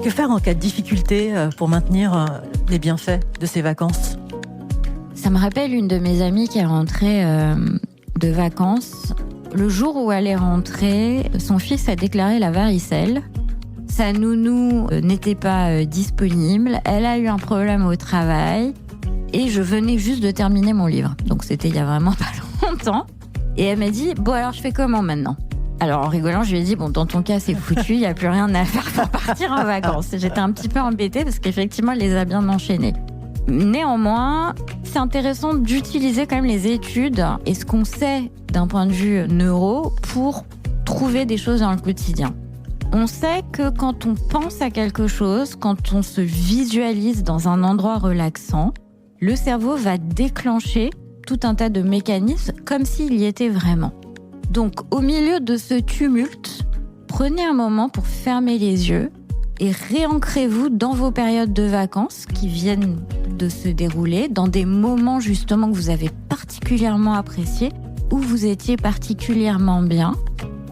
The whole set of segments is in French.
Que faire en cas de difficulté pour maintenir les bienfaits de ces vacances ? Ça me rappelle une de mes amies qui est rentrée de vacances. Le jour où elle est rentrée, son fils a déclaré la varicelle. Sa nounou n'était pas disponible. Elle a eu un problème au travail. Et je venais juste de terminer mon livre. Donc c'était il y a vraiment pas longtemps. Et elle m'a dit, bon alors je fais comment maintenant ? Alors en rigolant, je lui ai dit, bon dans ton cas c'est foutu, il n'y a plus rien à faire pour partir en vacances. J'étais un petit peu embêtée parce qu'effectivement elle les a bien enchaînés. Néanmoins, c'est intéressant d'utiliser quand même les études et ce qu'on sait d'un point de vue neuro pour trouver des choses dans le quotidien. On sait que quand on pense à quelque chose, quand on se visualise dans un endroit relaxant, le cerveau va déclencher tout un tas de mécanismes comme s'il y était vraiment. Donc, au milieu de ce tumulte, prenez un moment pour fermer les yeux et réancrez-vous dans vos périodes de vacances qui viennent de se dérouler, dans des moments justement que vous avez particulièrement appréciés, où vous étiez particulièrement bien,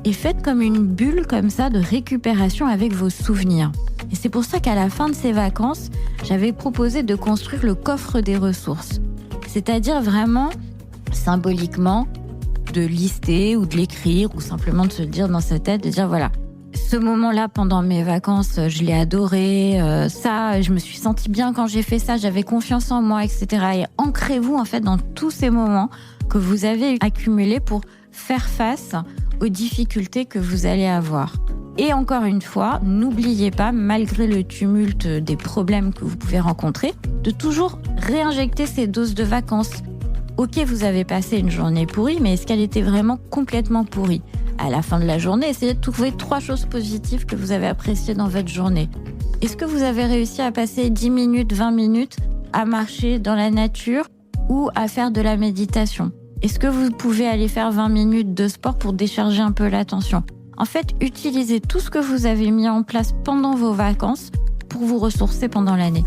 et faites comme une bulle comme ça de récupération avec vos souvenirs. Et c'est pour ça qu'à la fin de ces vacances, j'avais proposé de construire le coffre des ressources. C'est-à-dire vraiment, symboliquement, de lister ou de l'écrire ou simplement de se le dire dans sa tête, de dire voilà, ce moment-là pendant mes vacances, je l'ai adoré, ça, je me suis sentie bien quand j'ai fait ça, j'avais confiance en moi, etc. Et ancrez-vous en fait dans tous ces moments que vous avez accumulés pour faire face aux difficultés que vous allez avoir. Et encore une fois, n'oubliez pas, malgré le tumulte des problèmes que vous pouvez rencontrer, de toujours réinjecter ces doses de vacances. Ok, vous avez passé une journée pourrie, mais est-ce qu'elle était vraiment complètement pourrie ? À la fin de la journée, essayez de trouver 3 choses positives que vous avez appréciées dans votre journée. Est-ce que vous avez réussi à passer 10 minutes, 20 minutes à marcher dans la nature ou à faire de la méditation ? Est-ce que vous pouvez aller faire 20 minutes de sport pour décharger un peu l'attention ? En fait, utilisez tout ce que vous avez mis en place pendant vos vacances pour vous ressourcer pendant l'année.